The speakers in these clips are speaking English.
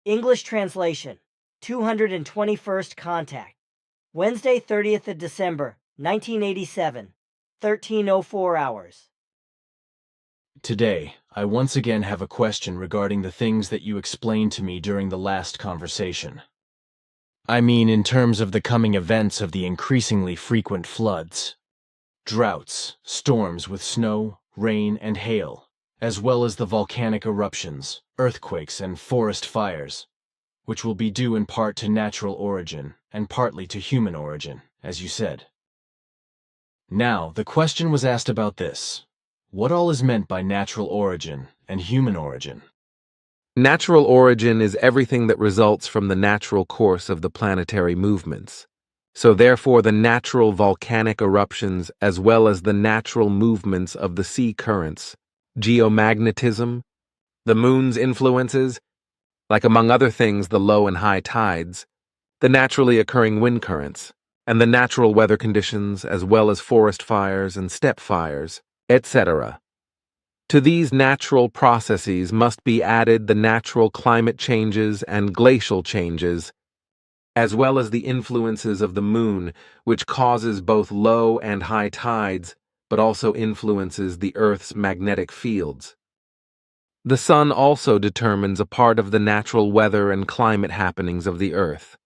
English translation, 221st contact. Wednesday, 30th of December, 1987, 13:04 hours. Today, I once again have a question regarding the things that you explained to me during the last conversation. I mean, in terms of the coming events of the increasingly frequent floods, droughts, storms with snow, rain, and hail, as well as the volcanic eruptions, earthquakes, and forest fires, which will be due in part to natural origin and partly to human origin, as you said. Now, the question was asked about this. What all is meant by natural origin and human origin? Natural origin is everything that results from the natural course of the planetary movements. So therefore the natural volcanic eruptions as well as the natural movements of the sea currents, geomagnetism, the moon's influences, like among other things the low and high tides, the naturally occurring wind currents, and the natural weather conditions as well as forest fires and steppe fires, etc. To these natural processes must be added the natural climate changes and glacial changes, as well as the influences of the moon, which causes both low and high tides, but also influences the Earth's magnetic fields. The sun also determines a part of the natural weather and climate happenings of the Earth.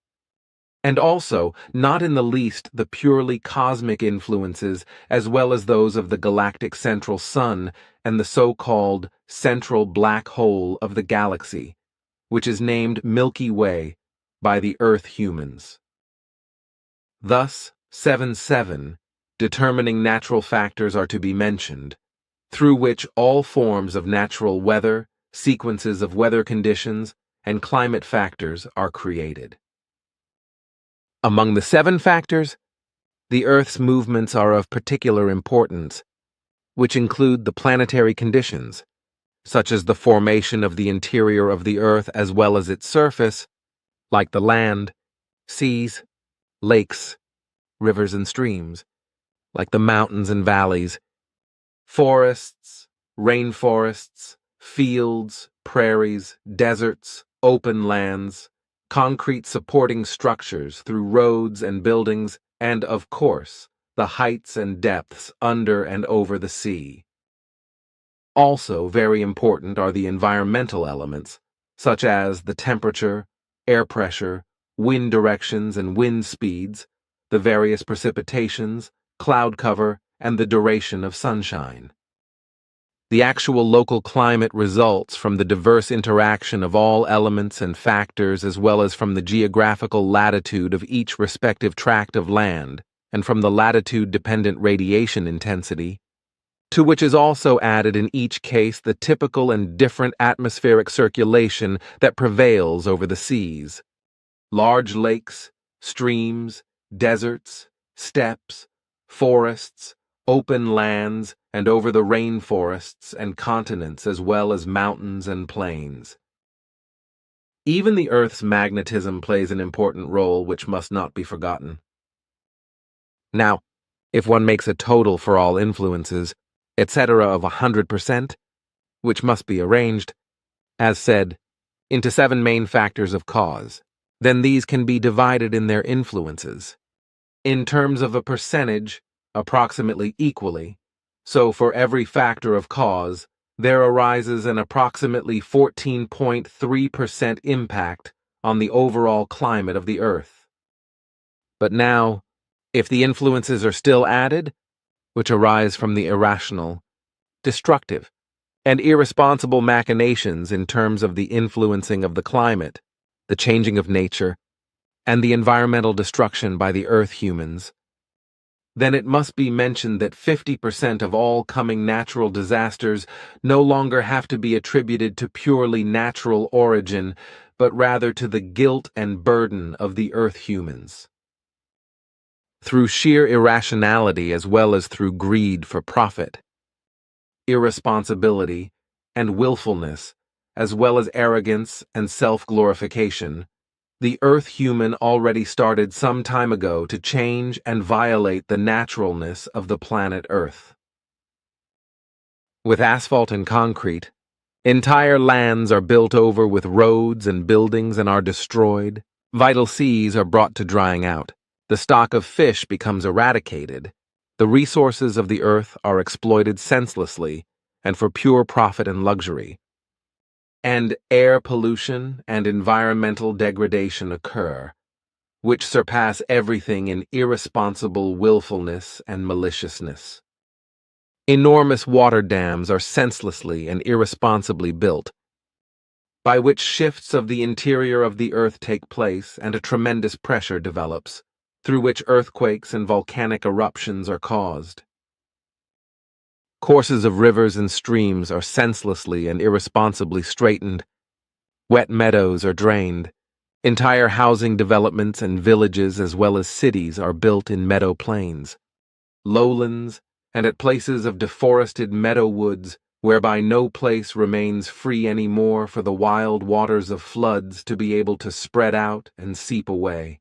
And also, not in the least, the purely cosmic influences, as well as those of the galactic central sun and the so-called central black hole of the galaxy, which is named Milky Way by the Earth humans. Thus, 7-7, determining natural factors are to be mentioned, through which all forms of natural weather, sequences of weather conditions, and climate factors are created. Among the 7 factors, the Earth's movements are of particular importance, which include the planetary conditions, such as the formation of the interior of the Earth as well as its surface, like the land, seas, lakes, rivers and streams, like the mountains and valleys, forests, rainforests, fields, prairies, deserts, open lands, concrete supporting structures through roads and buildings, and, of course, the heights and depths under and over the sea. Also very important are the environmental elements, such as the temperature, air pressure, wind directions and wind speeds, the various precipitations, cloud cover, and the duration of sunshine. The actual local climate results from the diverse interaction of all elements and factors as well as from the geographical latitude of each respective tract of land and from the latitude-dependent radiation intensity, to which is also added in each case the typical and different atmospheric circulation that prevails over the seas. Large lakes, streams, deserts, steppes, forests, open lands, and over the rainforests and continents as well as mountains and plains. Even the Earth's magnetism plays an important role which must not be forgotten. Now, if one makes a total for all influences, etc. of 100%, which must be arranged, as said, into 7 main factors of cause, then these can be divided in their influences, in terms of a percentage, approximately equally, so for every factor of cause, there arises an approximately 14.3% impact on the overall climate of the Earth. But now, if the influences are still added, which arise from the irrational, destructive, and irresponsible machinations in terms of the influencing of the climate, the changing of nature, and the environmental destruction by the Earth humans, then it must be mentioned that 50% of all coming natural disasters no longer have to be attributed to purely natural origin, but rather to the guilt and burden of the Earth humans. Through sheer irrationality as well as through greed for profit, irresponsibility, and willfulness, as well as arrogance and self-glorification, the Earth human already started some time ago to change and violate the naturalness of the planet Earth. With asphalt and concrete, Entire lands are built over with roads and buildings and are destroyed. Vital seas are brought to drying out. The stock of fish becomes eradicated. The resources of the earth are exploited senselessly and for pure profit and luxury. And air pollution and environmental degradation occur, which surpass everything in irresponsible willfulness and maliciousness. Enormous water dams are senselessly and irresponsibly built, by which shifts of the interior of the earth take place and a tremendous pressure develops, through which earthquakes and volcanic eruptions are caused. Courses of rivers and streams are senselessly and irresponsibly straightened. Wet meadows are drained. Entire housing developments and villages as well as cities are built in meadow plains, lowlands, and at places of deforested meadow woods, whereby no place remains free any more for the wild waters of floods to be able to spread out and seep away.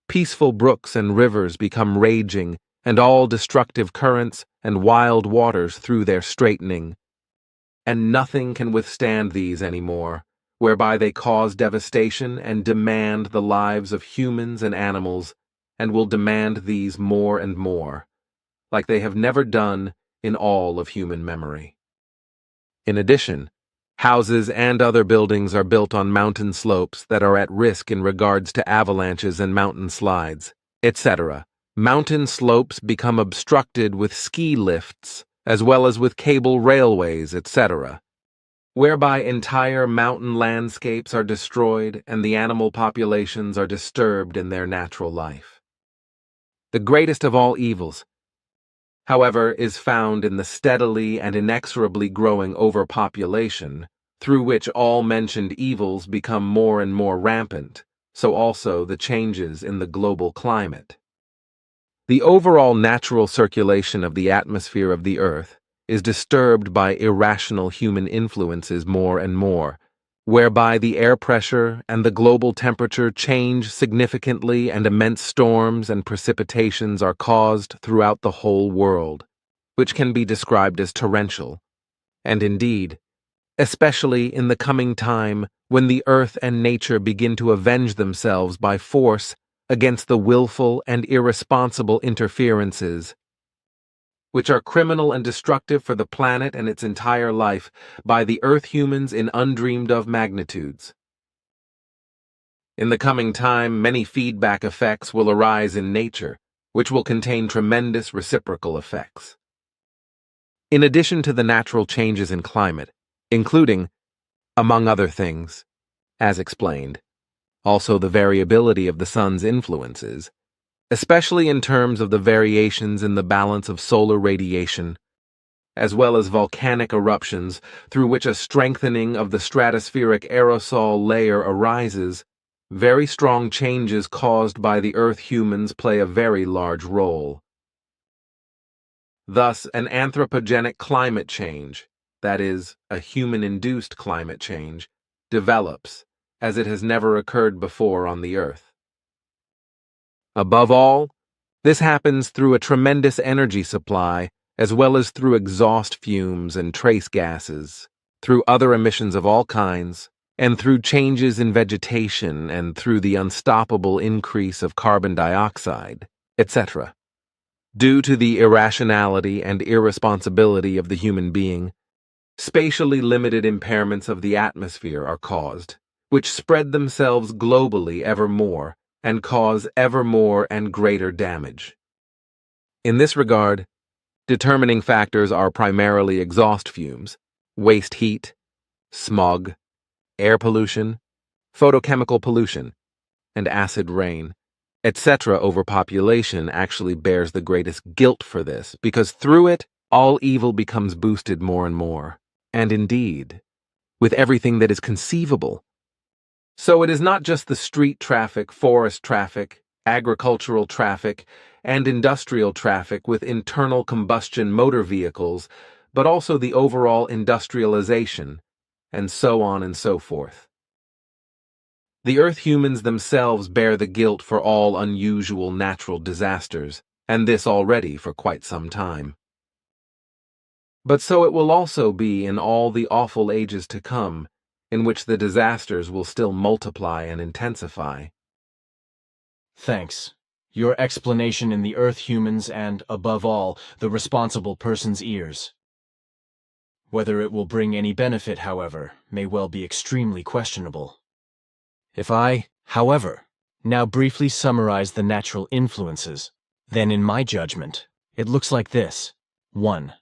Peaceful brooks and rivers become raging, and all destructive currents and wild waters through their straightening. And nothing can withstand these any more, whereby they cause devastation and demand the lives of humans and animals, and will demand these more and more, like they have never done in all of human memory. In addition, houses and other buildings are built on mountain slopes that are at risk in regards to avalanches and mountain slides, etc. Mountain slopes become obstructed with ski lifts, as well as with cable railways, etc., whereby entire mountain landscapes are destroyed and the animal populations are disturbed in their natural life. The greatest of all evils, however, is found in the steadily and inexorably growing overpopulation, through which all mentioned evils become more and more rampant, so also the changes in the global climate. The overall natural circulation of the atmosphere of the Earth is disturbed by irrational human influences more and more, whereby the air pressure and the global temperature change significantly and immense storms and precipitations are caused throughout the whole world, which can be described as torrential. And indeed, especially in the coming time when the earth and nature begin to avenge themselves by force against the willful and irresponsible interferences, which are criminal and destructive for the planet and its entire life, by the earth humans in undreamed-of magnitudes. In the coming time, many feedback effects will arise in nature, which will contain tremendous reciprocal effects. In addition to the natural changes in climate, including, among other things, as explained, also the variability of the sun's influences, especially in terms of the variations in the balance of solar radiation, as well as volcanic eruptions through which a strengthening of the stratospheric aerosol layer arises, very strong changes caused by the Earth humans play a very large role. Thus, an anthropogenic climate change, that is, a human-induced climate change, develops, as it has never occurred before on the Earth. Above all, this happens through a tremendous energy supply, as well as through exhaust fumes and trace gases, through other emissions of all kinds, and through changes in vegetation and through the unstoppable increase of carbon dioxide, etc. Due to the irrationality and irresponsibility of the human being, spatially limited impairments of the atmosphere are caused, which spread themselves globally ever more, and cause ever more and greater damage. In this regard, determining factors are primarily exhaust fumes, waste heat, smog, air pollution, photochemical pollution, and acid rain, etc. Overpopulation actually bears the greatest guilt for this, because through it, all evil becomes boosted more and more, and indeed, with everything that is conceivable. So it is not just the street traffic, forest traffic, agricultural traffic, and industrial traffic with internal combustion motor vehicles, but also the overall industrialization, and so on and so forth. The Earth humans themselves bear the guilt for all unusual natural disasters, and this already for quite some time. But so it will also be in all the awful ages to come, in which the disasters will still multiply and intensify. Thanks. Your explanation in the Earth humans and, above all, the responsible person's ears. Whether it will bring any benefit, however, may well be extremely questionable. If I, however, now briefly summarize the natural influences, then in my judgment, it looks like this. 1.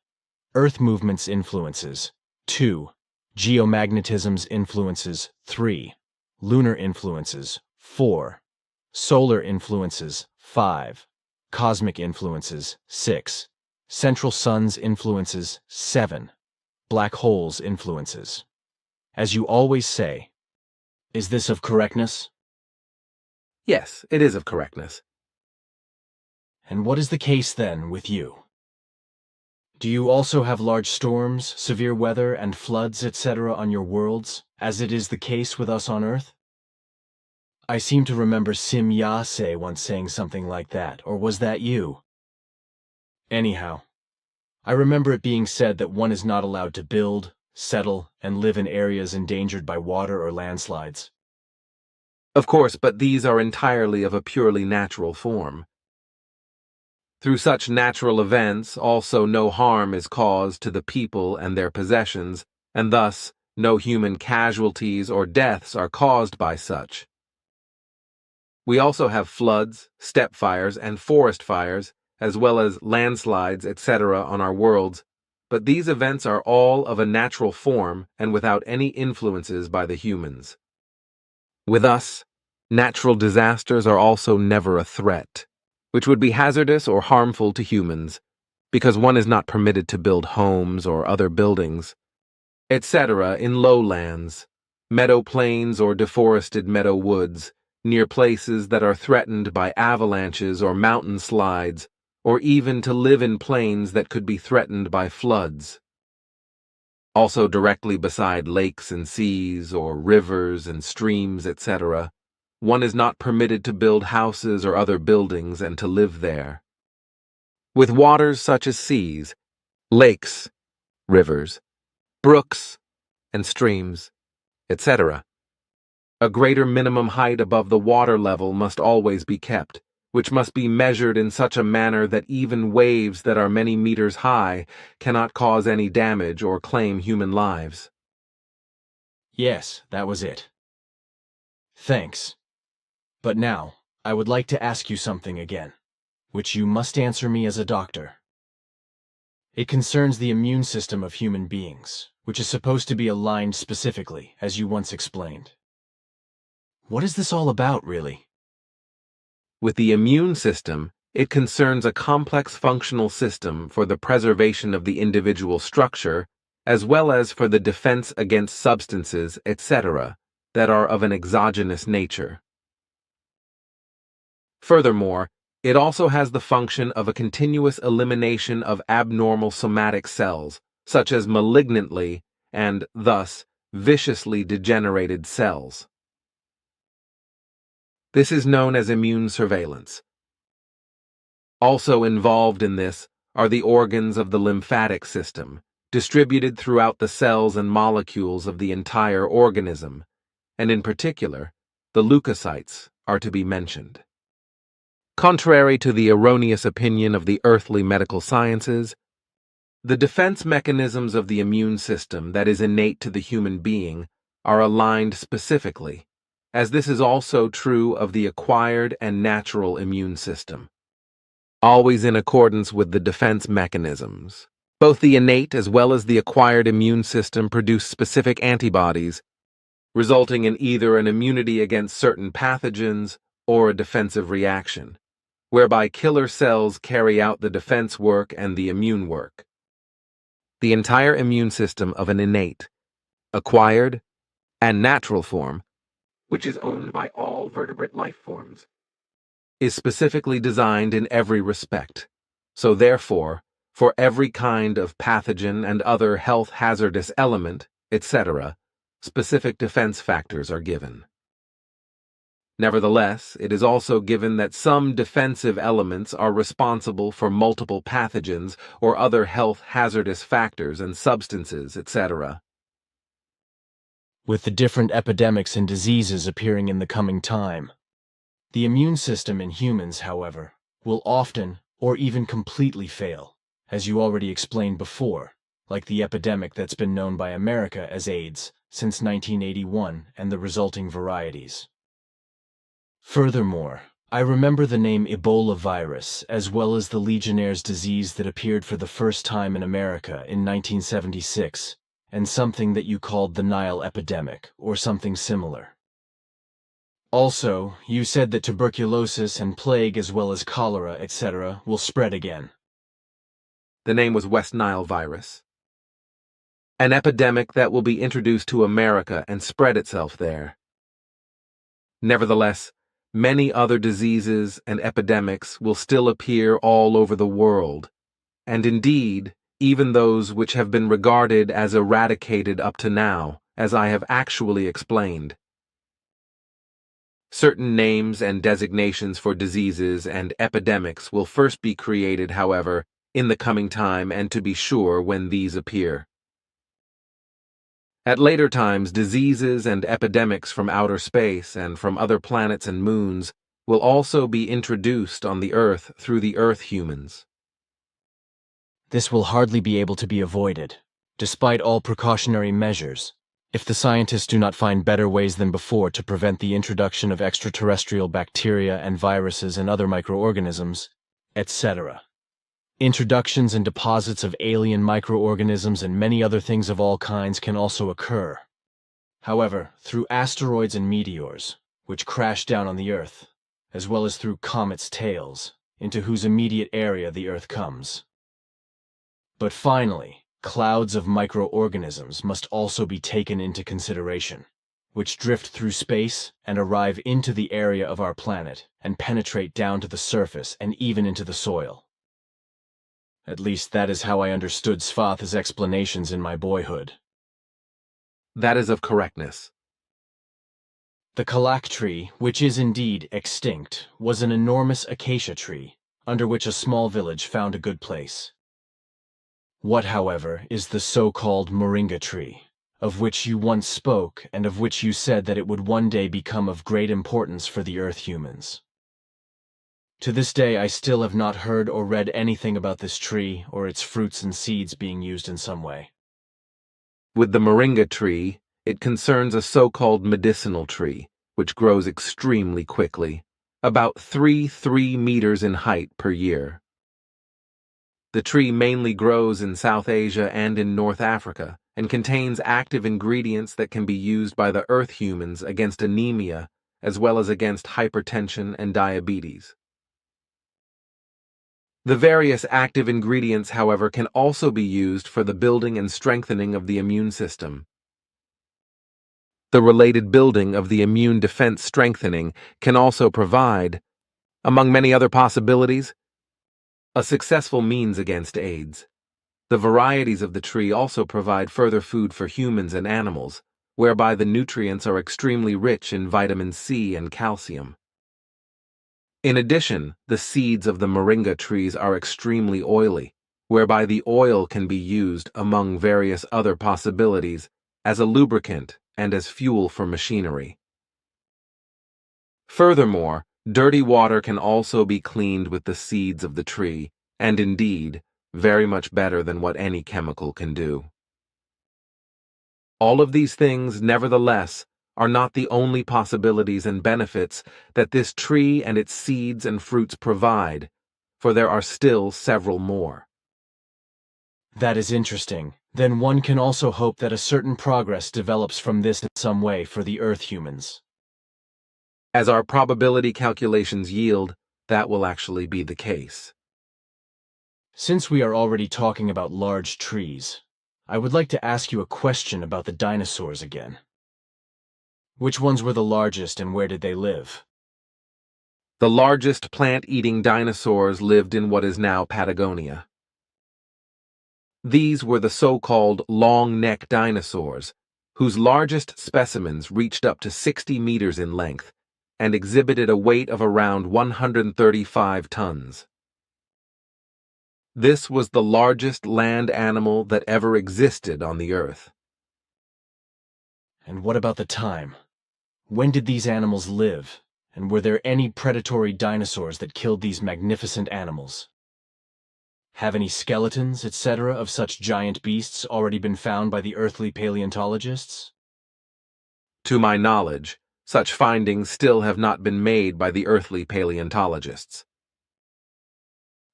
Earth movements influences. 2. Geomagnetism's influences. 3. Lunar influences. 4. Solar influences. 5. Cosmic influences. 6. Central sun's influences. 7. Black holes influences. As you always say, is this of correctness? Yes, it is of correctness. And what is the case then with you? Do you also have large storms, severe weather, and floods, etc. on your worlds, as it is the case with us on Earth? I seem to remember Sim Yase once saying something like that, or was that you? Anyhow, I remember it being said that one is not allowed to build, settle, and live in areas endangered by water or landslides. Of course, but these are entirely of a purely natural form. Through such natural events, also no harm is caused to the people and their possessions, and thus no human casualties or deaths are caused by such. We also have floods, steppe fires, and forest fires, as well as landslides, etc. on our worlds, but these events are all of a natural form and without any influences by the humans. With us, natural disasters are also never a threat, which would be hazardous or harmful to humans, because one is not permitted to build homes or other buildings, etc. in lowlands, meadow plains or deforested meadow woods, near places that are threatened by avalanches or mountain slides, or even to live in plains that could be threatened by floods. Also directly beside lakes and seas, or rivers and streams, etc., one is not permitted to build houses or other buildings and to live there. With waters such as seas, lakes, rivers, brooks, and streams, etc., a greater minimum height above the water level must always be kept, which must be measured in such a manner that even waves that are many meters high cannot cause any damage or claim human lives. Yes, that was it. Thanks. But now, I would like to ask you something again, which you must answer me as a doctor. It concerns the immune system of human beings, which is supposed to be aligned specifically, as you once explained. What is this all about, really? With the immune system, it concerns a complex functional system for the preservation of the individual structure, as well as for the defense against substances, etc., that are of an exogenous nature. Furthermore, it also has the function of a continuous elimination of abnormal somatic cells, such as malignantly and, thus, viciously degenerated cells. This is known as immune surveillance. Also involved in this are the organs of the lymphatic system, distributed throughout the cells and molecules of the entire organism, and in particular, the leukocytes are to be mentioned. Contrary to the erroneous opinion of the earthly medical sciences, the defense mechanisms of the immune system that is innate to the human being are aligned specifically, as this is also true of the acquired and natural immune system, always in accordance with the defense mechanisms. Both the innate as well as the acquired immune system produce specific antibodies, resulting in either an immunity against certain pathogens or a defensive reaction, whereby killer cells carry out the defense work and the immune work. The entire immune system of an innate, acquired, and natural form, which is owned by all vertebrate life forms, is specifically designed in every respect. So therefore, for every kind of pathogen and other health hazardous element, etc., specific defense factors are given. Nevertheless, it is also given that some defensive elements are responsible for multiple pathogens or other health hazardous factors and substances, etc. With the different epidemics and diseases appearing in the coming time, the immune system in humans, however, will often or even completely fail, as you already explained before, like the epidemic that's been known by America as AIDS since 1981 and the resulting varieties. Furthermore, I remember the name Ebola virus as well as the Legionnaire's disease that appeared for the first time in America in 1976, and something that you called the Nile epidemic or something similar. Also, you said that tuberculosis and plague as well as cholera, etc., will spread again. The name was West Nile virus. An epidemic that will be introduced to America and spread itself there. Nevertheless, many other diseases and epidemics will still appear all over the world, and indeed, even those which have been regarded as eradicated up to now, as I have actually explained. Certain names and designations for diseases and epidemics will first be created, however, in the coming time, and to be sure when these appear. At later times, diseases and epidemics from outer space and from other planets and moons will also be introduced on the Earth through the Earth humans. This will hardly be able to be avoided, despite all precautionary measures, if the scientists do not find better ways than before to prevent the introduction of extraterrestrial bacteria and viruses and other microorganisms, etc. Introductions and deposits of alien microorganisms and many other things of all kinds can also occur. However, through asteroids and meteors, which crash down on the Earth, as well as through comets' tails, into whose immediate area the Earth comes. But finally, clouds of microorganisms must also be taken into consideration, which drift through space and arrive into the area of our planet and penetrate down to the surface and even into the soil. At least that is how I understood Svath's explanations in my boyhood. That is of correctness. The kalak tree, which is indeed extinct, was an enormous acacia tree, under which a small village found a good place. What, however, is the so-called moringa tree, of which you once spoke and of which you said that it would one day become of great importance for the Earth humans? To this day, I still have not heard or read anything about this tree or its fruits and seeds being used in some way. With the moringa tree, it concerns a so-called medicinal tree, which grows extremely quickly, about 3 meters in height per year. The tree mainly grows in South Asia and in North Africa, and contains active ingredients that can be used by the Earth humans against anemia, as well as against hypertension and diabetes. The various active ingredients, however, can also be used for the building and strengthening of the immune system. The related building of the immune defense strengthening can also provide, among many other possibilities, a successful means against AIDS. The varieties of the tree also provide further food for humans and animals, whereby the nutrients are extremely rich in vitamin C and calcium. In addition, the seeds of the moringa trees are extremely oily, whereby the oil can be used, among various other possibilities, as a lubricant and as fuel for machinery. Furthermore, dirty water can also be cleaned with the seeds of the tree, and indeed, very much better than what any chemical can do. All of these things, nevertheless, are not the only possibilities and benefits that this tree and its seeds and fruits provide, for there are still several more. That is interesting. Then one can also hope that a certain progress develops from this in some way for the Earth humans. As our probability calculations yield, that will actually be the case. Since we are already talking about large trees, I would like to ask you a question about the dinosaurs again. Which ones were the largest and where did they live? The largest plant-eating dinosaurs lived in what is now Patagonia. These were the so-called long-neck dinosaurs, whose largest specimens reached up to 60 meters in length, and exhibited a weight of around 135 tons. This was the largest land animal that ever existed on the Earth. And what about the time? When did these animals live? And were there any predatory dinosaurs that killed these magnificent animals? Have any skeletons, etc., of such giant beasts already been found by the earthly paleontologists? To my knowledge, such findings still have not been made by the earthly paleontologists.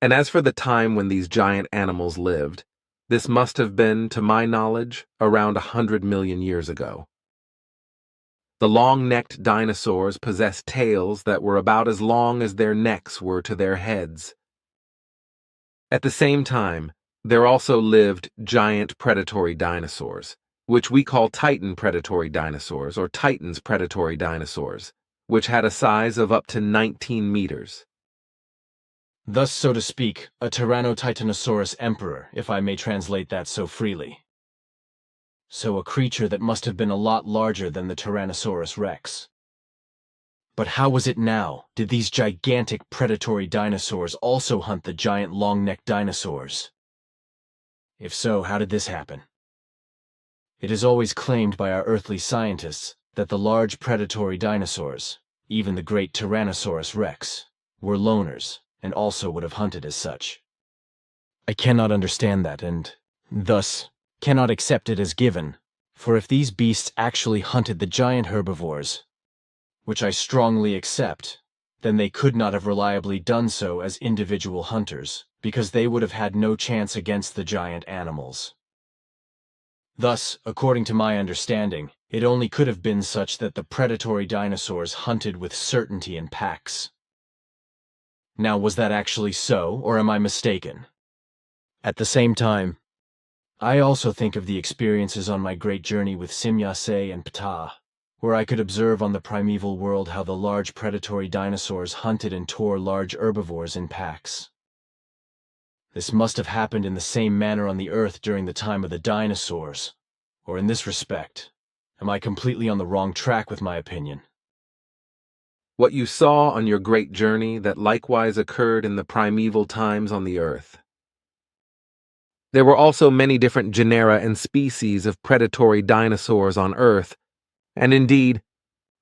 And as for the time when these giant animals lived, this must have been, to my knowledge, around 100 million years ago. The long-necked dinosaurs possessed tails that were about as long as their necks were to their heads. At the same time, there also lived giant predatory dinosaurs, which we call Titan predatory dinosaurs or Titans predatory dinosaurs, which had a size of up to 19 meters. Thus, so to speak, a Titanosaurus emperor, if I may translate that so freely. So a creature that must have been a lot larger than the Tyrannosaurus rex. But how was it now? Did these gigantic predatory dinosaurs also hunt the giant long-necked dinosaurs? If so, how did this happen? It is always claimed by our earthly scientists that the large predatory dinosaurs, even the great Tyrannosaurus rex, were loners, and also would have hunted as such. I cannot understand that, and, thus, cannot accept it as given, for if these beasts actually hunted the giant herbivores, which I strongly accept, then they could not have reliably done so as individual hunters, because they would have had no chance against the giant animals. Thus, according to my understanding, it only could have been such that the predatory dinosaurs hunted with certainty in packs. Now, was that actually so, or am I mistaken? At the same time, I also think of the experiences on my great journey with Simyase and Ptah, where I could observe on the primeval world how the large predatory dinosaurs hunted and tore large herbivores in packs. This must have happened in the same manner on the Earth during the time of the dinosaurs, or in this respect, am I completely on the wrong track with my opinion? What you saw on your great journey that likewise occurred in the primeval times on the Earth. There were also many different genera and species of predatory dinosaurs on Earth, and indeed,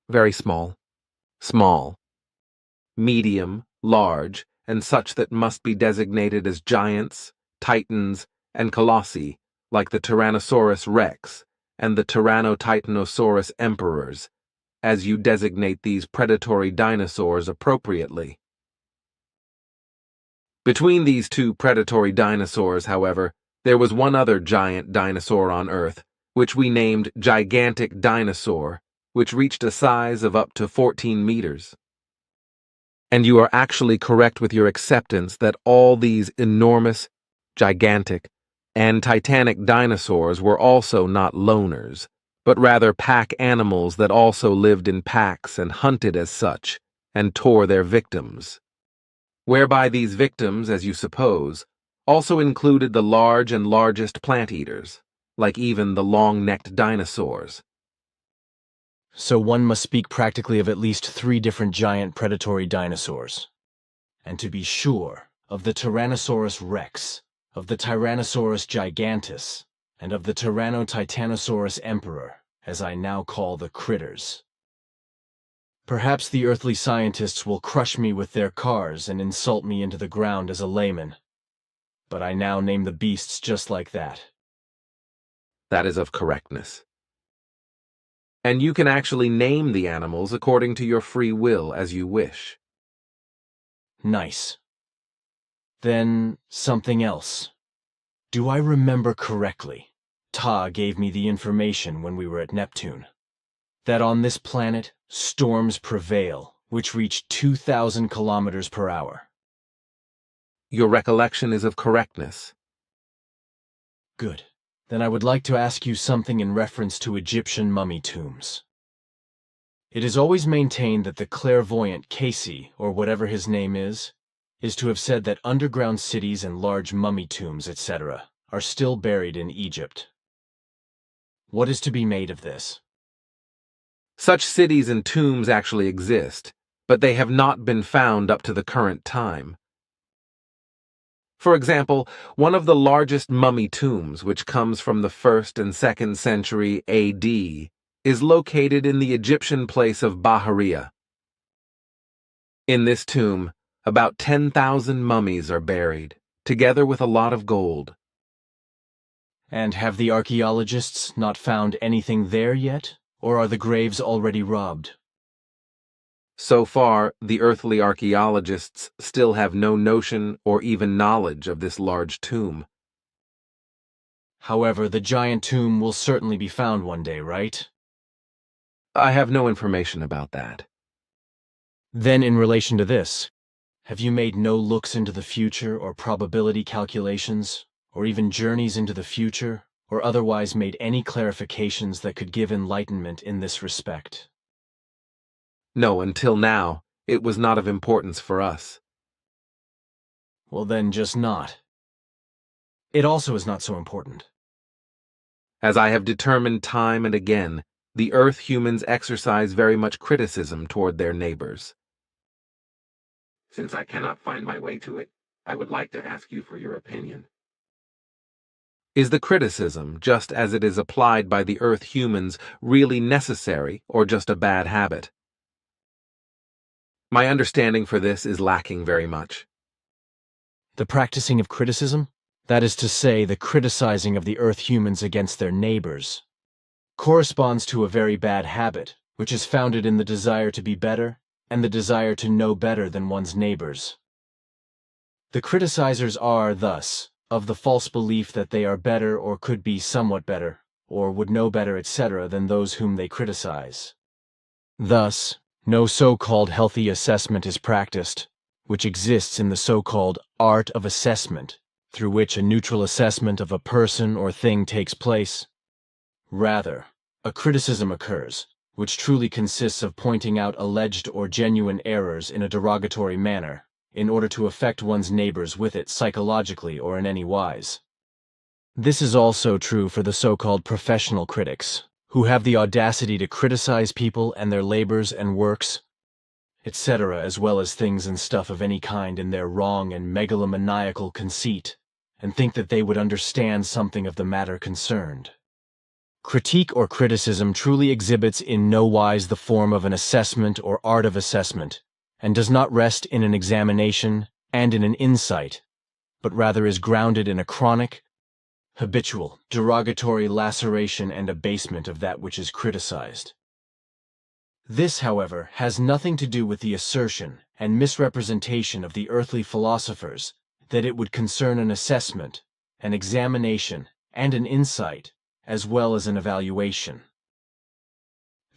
very small, medium, large, and such that must be designated as giants, titans, and colossi, like the Tyrannosaurus rex and the Titanosaurus emperors, as you designate these predatory dinosaurs appropriately. Between these two predatory dinosaurs, however, there was one other giant dinosaur on Earth, which we named Gigantic Dinosaur, which reached a size of up to 14 meters. And you are actually correct with your acceptance that all these enormous, gigantic, and titanic dinosaurs were also not loners, but rather pack animals that also lived in packs and hunted as such, and tore their victims. Whereby these victims, as you suppose, also included the large and largest plant eaters, like even the long-necked dinosaurs. So one must speak practically of at least 3 different giant predatory dinosaurs. And to be sure, of the Tyrannosaurus rex, of the Tyrannosaurus gigantus, and of the Titanosaurus emperor, as I now call the critters. Perhaps the earthly scientists will crush me with their cars and insult me into the ground as a layman. But I now name the beasts just like that. That is of correctness. And you can actually name the animals according to your free will as you wish. Nice. Then, something else. Do I remember correctly? Ta gave me the information when we were at Neptune, that on this planet, storms prevail, which reach 2,000 kilometers per hour. Your recollection is of correctness. Good. Then I would like to ask you something in reference to Egyptian mummy tombs. It is always maintained that the clairvoyant Casey, or whatever his name is to have said that underground cities and large mummy tombs, etc., are still buried in Egypt. What is to be made of this? Such cities and tombs actually exist, but they have not been found up to the current time. For example, one of the largest mummy tombs, which comes from the 1st and 2nd century AD, is located in the Egyptian place of Bahariya. In this tomb, about 10,000 mummies are buried, together with a lot of gold. And have the archaeologists not found anything there yet, or are the graves already robbed? So far, the earthly archaeologists still have no notion or even knowledge of this large tomb. However, the giant tomb will certainly be found one day, right? I have no information about that. Then in relation to this, have you made no looks into the future or probability calculations, or even journeys into the future, or otherwise made any clarifications that could give enlightenment in this respect? No, until now, it was not of importance for us. Well then, just not. It also is not so important. As I have determined time and again, the Earth humans exercise very much criticism toward their neighbors. Since I cannot find my way to it, I would like to ask you for your opinion. Is the criticism, just as it is applied by the Earth humans, really necessary or just a bad habit? My understanding for this is lacking very much. The practicing of criticism? That is to say, the criticizing of the Earth humans against their neighbors, corresponds to a very bad habit, which is founded in the desire to be better and the desire to know better than one's neighbors. The criticizers are, thus, of the false belief that they are better or could be somewhat better, or would know better, etc., than those whom they criticize. Thus, no so-called healthy assessment is practiced, which exists in the so-called art of assessment, through which a neutral assessment of a person or thing takes place. Rather, a criticism occurs, which truly consists of pointing out alleged or genuine errors in a derogatory manner, in order to affect one's neighbors with it psychologically or in any wise. This is also true for the so-called professional critics, who have the audacity to criticize people and their labors and works, etc., as well as things and stuff of any kind in their wrong and megalomaniacal conceit, and think that they would understand something of the matter concerned. Critique or criticism truly exhibits in no wise the form of an assessment or art of assessment, and does not rest in an examination and in an insight, but rather is grounded in a chronic, habitual, derogatory laceration and abasement of that which is criticized. This, however, has nothing to do with the assertion and misrepresentation of the earthly philosophers that it would concern an assessment, an examination, and an insight, as well as an evaluation.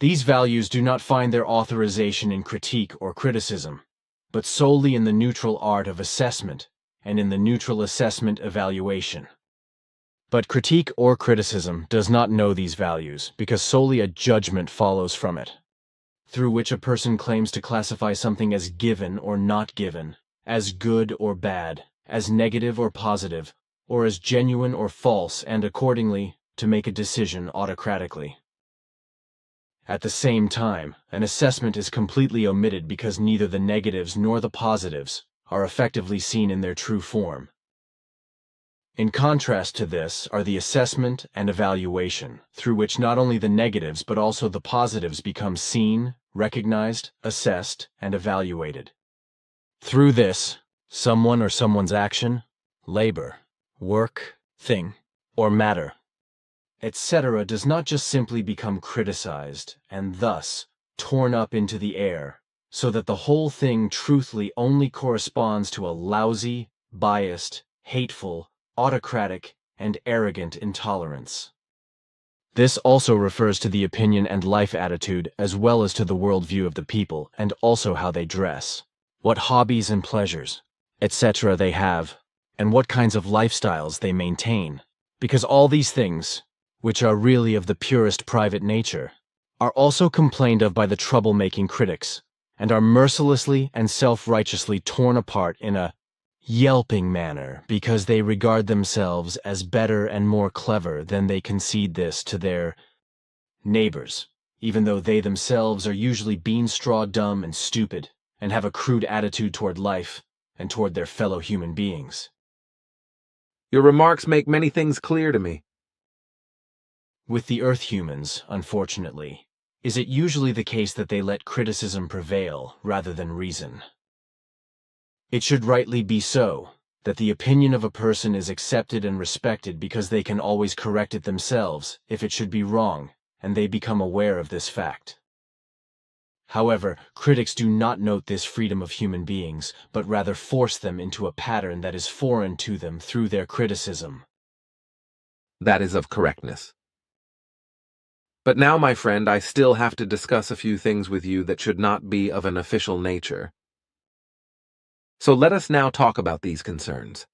These values do not find their authorization in critique or criticism, but solely in the neutral art of assessment and in the neutral assessment evaluation. But critique or criticism does not know these values because solely a judgment follows from it, through which a person claims to classify something as given or not given, as good or bad, as negative or positive, or as genuine or false, and accordingly to make a decision autocratically. At the same time, an assessment is completely omitted because neither the negatives nor the positives are effectively seen in their true form. In contrast to this are the assessment and evaluation, through which not only the negatives but also the positives become seen, recognized, assessed, and evaluated. Through this, someone or someone's action, labor, work, thing, or matter, etc. does not just simply become criticized and thus torn up into the air, so that the whole thing truthfully only corresponds to a lousy, biased, hateful, autocratic, and arrogant intolerance. This also refers to the opinion and life attitude as well as to the worldview of the people and also how they dress, what hobbies and pleasures, etc. they have, and what kinds of lifestyles they maintain, because all these things, which are really of the purest private nature, are also complained of by the trouble-making critics, and are mercilessly and self-righteously torn apart in a yelping manner because they regard themselves as better and more clever than they concede this to their neighbors, even though they themselves are usually bean-straw dumb and stupid, and have a crude attitude toward life and toward their fellow human beings. Your remarks make many things clear to me. With the Earth humans, unfortunately, is it usually the case that they let criticism prevail rather than reason? It should rightly be so, that the opinion of a person is accepted and respected because they can always correct it themselves if it should be wrong, and they become aware of this fact. However, critics do not note this freedom of human beings, but rather force them into a pattern that is foreign to them through their criticism. That is of correctness. But now, my friend, I still have to discuss a few things with you that should not be of an official nature. So let us now talk about these concerns.